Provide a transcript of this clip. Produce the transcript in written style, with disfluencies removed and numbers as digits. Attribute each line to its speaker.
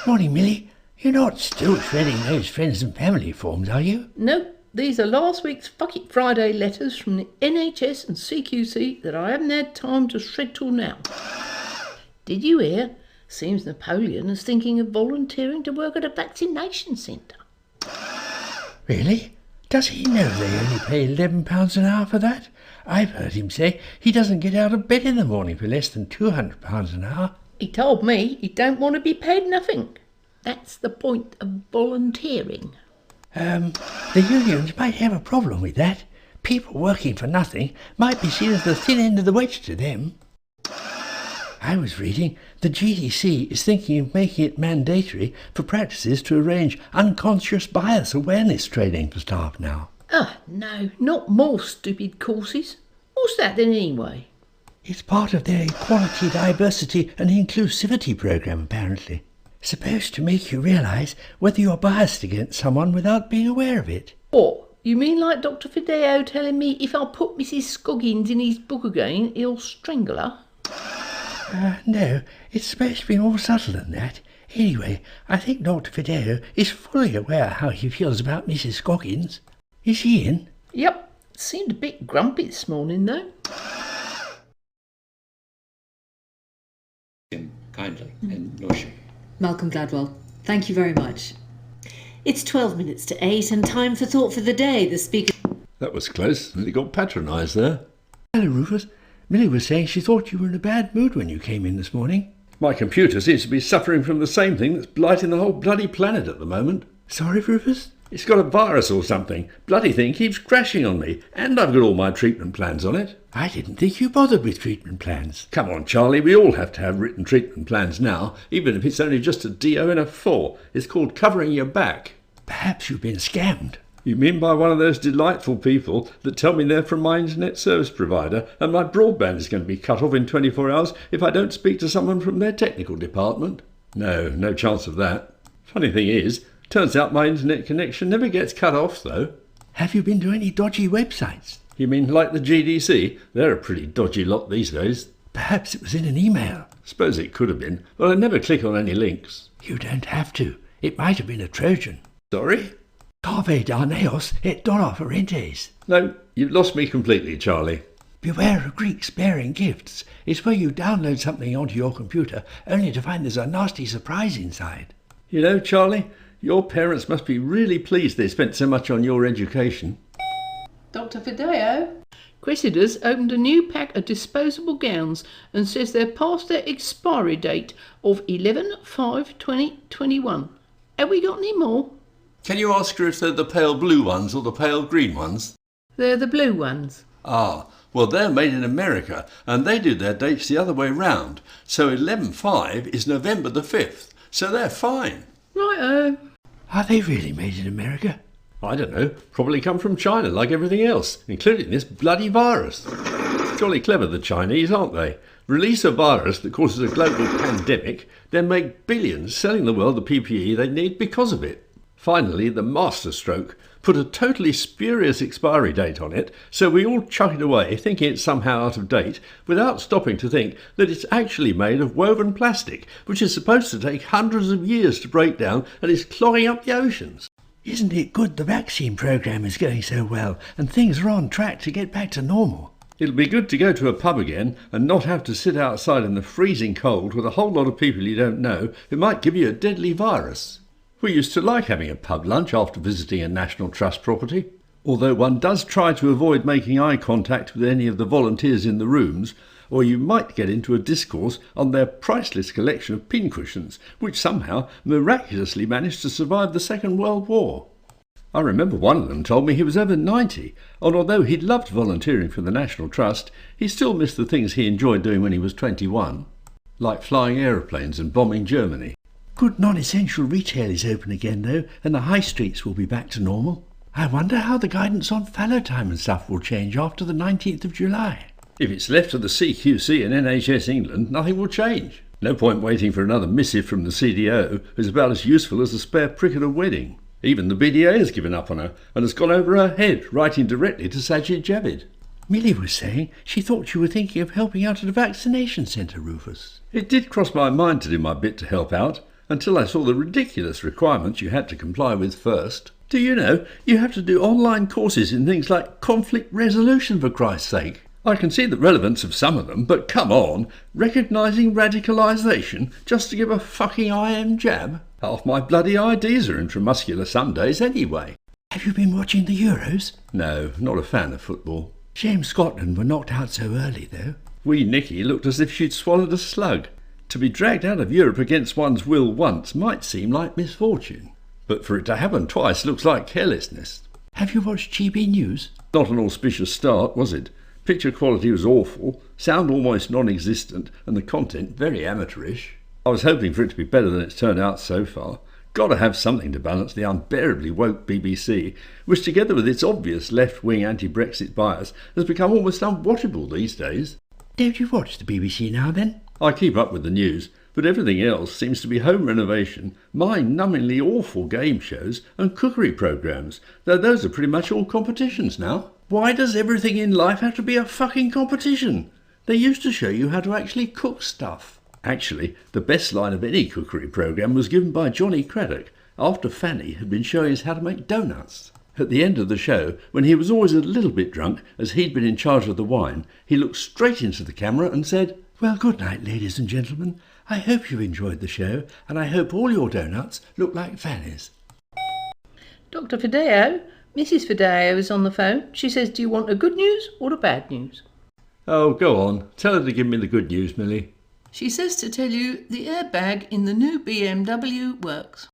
Speaker 1: Morning, Millie. You're not still shredding those friends and family forms, are you?
Speaker 2: Nope. These are last week's Fuck It Friday letters from the NHS and CQC that I haven't had time to shred till now. Did you hear? Seems Napoleon is thinking of volunteering to work at a vaccination centre.
Speaker 1: Really? Does he know they only pay £11 an hour for that? I've heard him say he doesn't get out of bed in the morning for less than £200 an hour.
Speaker 2: He told me he don't want to be paid nothing. That's the point of volunteering.
Speaker 1: The unions might have a problem with that. People working for nothing might be seen as the thin end of the wedge to them. I was reading the GDC is thinking of making it mandatory for practices to arrange unconscious bias awareness training for staff now.
Speaker 2: No, not more stupid courses. What's that then anyway?
Speaker 1: It's part of their equality, diversity and inclusivity programme, apparently. Supposed to make you realise whether you're biased against someone without being aware of it.
Speaker 2: What? You mean like Dr. Fideo telling me if I put Mrs. Scoggins in his book again, he'll strangle her?
Speaker 1: No, it's supposed to be more subtle than that. Anyway, I think Dr. Fideo is fully aware how he feels about Mrs. Scoggins. Is he in?
Speaker 2: Yep. Seemed a bit grumpy this morning, though.
Speaker 3: Kindly, and no sugar.
Speaker 4: Malcolm Gladwell, thank you very much. It's 12 minutes to 8 and time for Thought for the Day. The speaker...
Speaker 5: That was close. Nearly got patronised there.
Speaker 1: Hello, Rufus. Millie was saying she thought you were in a bad mood when you came in this morning.
Speaker 5: My computer seems to be suffering from the same thing that's blighting the whole bloody planet at the moment.
Speaker 1: Sorry, Rufus?
Speaker 5: It's got a virus or something. Bloody thing keeps crashing on me, and I've got all my treatment plans on it.
Speaker 1: I didn't think you bothered with treatment plans.
Speaker 5: Come on, Charlie, we all have to have written treatment plans now, even if it's only just a DO and a 4. It's called covering your back.
Speaker 1: Perhaps you've been scammed.
Speaker 5: You mean by one of those delightful people that tell me they're from my internet service provider and my broadband is going to be cut off in 24 hours if I don't speak to someone from their technical department? No chance of that. Funny thing is, turns out my internet connection never gets cut off, though.
Speaker 1: Have you been to any dodgy websites?
Speaker 5: You mean like the GDC? They're a pretty dodgy lot these days.
Speaker 1: Perhaps it was in an email.
Speaker 5: Suppose it could have been, but I never click on any links.
Speaker 1: You don't have to. It might have been a Trojan.
Speaker 5: Sorry?
Speaker 1: Cave Darneos et dollar ferentes.
Speaker 5: No, you've lost me completely, Charlie.
Speaker 1: Beware of Greeks bearing gifts. It's where you download something onto your computer only to find there's a nasty surprise inside.
Speaker 5: You know, Charlie, your parents must be really pleased they spent so much on your education.
Speaker 2: Dr. Fideo? Cressida's opened a new pack of disposable gowns and says they're past their expiry date of 11/5/2021. Have we got any more?
Speaker 5: Can you ask her if they're the pale blue ones or the pale green ones?
Speaker 2: They're the blue ones.
Speaker 5: Ah, well, they're made in America, and they do their dates the other way round. So 11/5 is November the 5th, so they're fine.
Speaker 2: Righto.
Speaker 1: Are they really made in America?
Speaker 5: I don't know, probably come from China like everything else, including this bloody virus. Jolly clever, the Chinese, aren't they? Release a virus that causes a global pandemic, then make billions selling the world the PPE they need because of it. Finally, the masterstroke put a totally spurious expiry date on it, so we all chuck it away, thinking it's somehow out of date, without stopping to think that it's actually made of woven plastic, which is supposed to take hundreds of years to break down and is clogging up the oceans.
Speaker 1: Isn't it good the vaccine programme is going so well and things are on track to get back to normal?
Speaker 5: It'll be good to go to a pub again and not have to sit outside in the freezing cold with a whole lot of people you don't know who might give you a deadly virus. We used to like having a pub lunch after visiting a National Trust property, although one does try to avoid making eye contact with any of the volunteers in the rooms, or you might get into a discourse on their priceless collection of pincushions, which somehow miraculously managed to survive the Second World War. I remember one of them told me he was over 90, and although he'd loved volunteering for the National Trust, he still missed the things he enjoyed doing when he was 21, like flying aeroplanes and bombing Germany.
Speaker 1: Good non-essential retail is open again, though, and the high streets will be back to normal. I wonder how the guidance on fallow time and stuff will change after the 19th of July.
Speaker 5: If it's left to the CQC and NHS England, nothing will change. No point waiting for another missive from the CDO, who's about as useful as a spare prick at a wedding. Even the BDA has given up on her and has gone over her head, writing directly to Sajid Javid.
Speaker 1: Millie was saying she thought you were thinking of helping out at a vaccination centre, Rufus.
Speaker 5: It did cross my mind to do my bit to help out. until I saw the ridiculous requirements you had to comply with first. Do you know, you have to do online courses in things like conflict resolution, for Christ's sake. I can see the relevance of some of them, but come on, recognising radicalisation just to give a fucking IM jab? Half my bloody ideas are intramuscular some days anyway.
Speaker 1: Have you been watching the Euros?
Speaker 5: No, not a fan of football.
Speaker 1: Shame Scotland were knocked out so early, though.
Speaker 5: Wee Nicky looked as if she'd swallowed a slug. To be dragged out of Europe against one's will once might seem like misfortune, but for it to happen twice looks like carelessness.
Speaker 1: Have you watched GB News?
Speaker 5: Not an auspicious start, was it? Picture quality was awful, sound almost non-existent, and the content very amateurish. I was hoping for it to be better than it's turned out so far. Got to have something to balance the unbearably woke BBC, which together with its obvious left-wing anti-Brexit bias has become almost unwatchable these days.
Speaker 1: Don't you watch the BBC now, then?
Speaker 5: I keep up with the news, but everything else seems to be home renovation, mind-numbingly awful game shows and cookery programmes, though those are pretty much all competitions now. Why does everything in life have to be a fucking competition? They used to show you how to actually cook stuff. Actually, the best line of any cookery programme was given by Johnny Craddock after Fanny had been showing us how to make donuts. At the end of the show, when he was always a little bit drunk, as he'd been in charge of the wine, he looked straight into the camera and said,
Speaker 1: "Well, good night, ladies and gentlemen. I hope you enjoyed the show, and I hope all your donuts look like Fanny's."
Speaker 2: Dr. Fideo, Mrs. Fideo is on the phone. She says, do you want the good news or the bad news?
Speaker 5: "Oh, go on. Tell her to give me the good news, Millie."
Speaker 2: She says to tell you the airbag in the new BMW works.